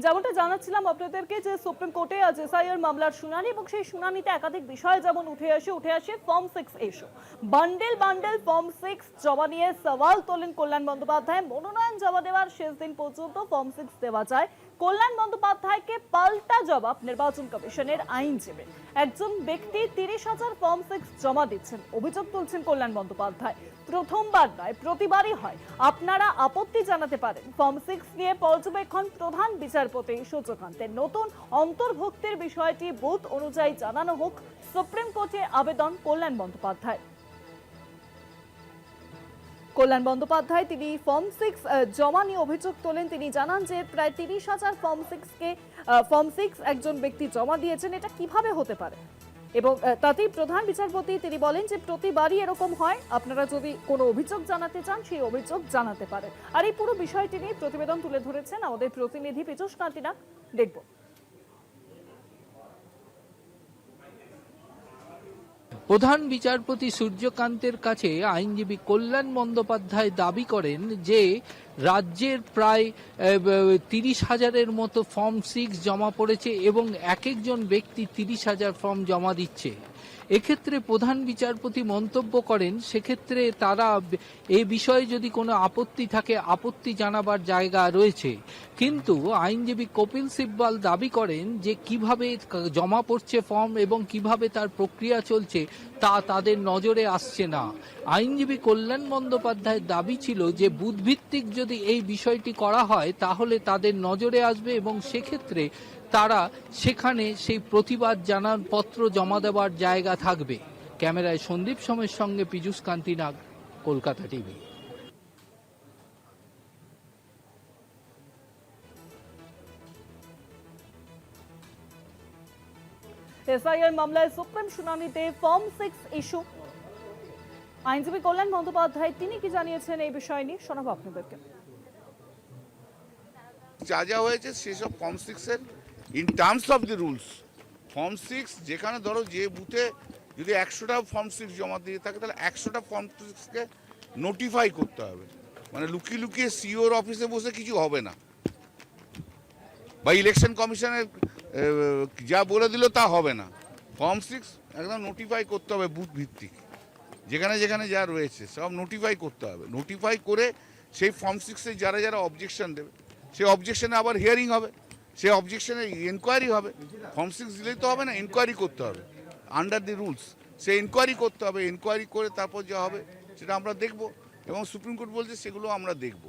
যেমনটা জানাচ্ছিলাম আপনাদেরকে যে সুপ্রিম কোর্টে আজ এসআইআর মামলার শুনানি এবং সেই শুনানিতে একাধিক বিষয় যেমন উঠে আসে form 6 issue. Bundle bundle form 6 জমা নিয়ে সওয়াল তোলেন কল্যাণ বন্দ্যোপাধ্যায়। মনোনয়ন জমা দেওয়ার শেষ দিন পর্যন্ত ফর্ম 6 দেওয়া যায়। কল্যাণ বন্দ্যোপাধ্যায়কে পাল্টা জবাব নির্বাচন কমিশনের আইনজীবী। একজন ব্যক্তি 30,000 ফর্ম 6 জমা দিচ্ছেন, অভিযোগ তুলছেন কল্যাণ বন্দ্যোপাধ্যায়। প্রথমবার নয়, প্রতিবারই হয়। আপনারা আপত্তি জানাতে পারেন। ফর্ম 6 নিয়ে পর্যবেক্ষণ প্রধান বিচারপতি সূর্যকান্তের। নতুন অন্তর্ভুক্তির বিষয়টি বুথ অনুযায়ী জানানো হোক, সুপ্রিম কোর্টে আবেদন কল্যাণ বন্দ্যোপাধ্যায়। কল্যাণ বন্দ্যোপাধ্যায় তিনি ফর্ম 6 জমা নিয়ে অভিযোগ তোলেন। তিনি জানান যে প্রায় 30,000 ফর্ম 6 একজন ব্যক্তি জমা দিয়েছেন। এটা কিভাবে হতে পারে? এবং তাতেই প্রধান বিচারপতি তিনি বলেন যে প্রতিবারই এরকম হয়। আপনারা যদি কোনো অভিযোগ জানাতে চান সেই অভিযোগ জানাতে পারেন। আর এই পুরো বিষয়টি নিয়ে প্রতিবেদন তুলে ধরেছেন আমাদের প্রতিনিধি পীযূষ কান্তি নাগ। দেখব। প্রধান বিচারপতি সূর্যকান্তের কাছে আইনজীবী কল্যাণ বন্দ্যোপাধ্যায় দাবি করেন যে রাজ্যের প্রায় 30,000-এর মতো ফর্ম 6 জমা পড়েছে এবং এক একজন ব্যক্তি 30,000 ফর্ম জমা দিচ্ছে। এক্ষেত্রে প্রধান বিচারপতি মন্তব্য করেন সেক্ষেত্রে তারা এ বিষয়ে যদি কোনো আপত্তি থাকে আপত্তি জানাবার জায়গা রয়েছে, কিন্তু আইনজীবী কপিল সিব্বাল দাবি করেন যে কিভাবে জমা পড়ছে ফর্ম এবং কিভাবে তার প্রক্রিয়া চলছে তা তাদের নজরে আসছে না। আইনজীবী কল্যাণ বন্দ্যোপাধ্যায়ের দাবি ছিল যে বুথভিত্তিক যদি এই বিষয়টি করা হয় তাহলে তাদের নজরে আসবে এবং সেক্ষেত্রে তারা সেখানে সেই প্রতিবাদ জানার পত্র জমা দেওয়ার জায়গা থাকবে। ক্যামেরায় সন্দীপ সোমের সঙ্গে পীযূষ কান্তি নাগ, কলকাতা টিভি। এসআইআর মামলায় সুপ্রিম শুনানিতে ফর্ম 6 ইস্যু। আইনজীবী কল্যাণ বন্দ্যোপাধ্যায় তিনি কি জানিয়েছেন এই বিষয় নিয়ে শোনাবো আপনাদেরকে। যা যা হয়েছে সেসব ফর্ম 6 এর in terms of the rules, form 6 যেখানে ধরো যে বুথে যদি 100টা ফর্ম 6 জমা দিয়ে থাকে তাহলে 100টা ফর্ম 6কে নোটিফাই করতে হবে। মানে লুকিয়ে লুকিয়ে সিওর অফিসে বসে কিছু হবে না, বা ইলেকশন কমিশনের যা বলে দিল তা হবে না। ফর্ম 6 একদম নোটিফাই করতে হবে, বুথ ভিত্তিক যেখানে যেখানে যা রয়েছে সব নোটিফাই করতে হবে। নোটিফাই করে সেই ফর্ম 6-এ যারা যারা অবজেকশন দেবে সেই অবজেকশনে আবার হিয়ারিং হবে, সেই অবজেকশনে এনকোয়ারি হবে। ফর্ম 6 দিলেই তো হবে না, এনকোয়ারি করতে হবে আন্ডার দি রুলস। সেই এনকোয়ারি করতে হবে, এনকোয়ারি করে তারপর যা হবে সেটা আমরা দেখব এবং সুপ্রিম কোর্ট বলছে সেগুলো আমরা দেখব।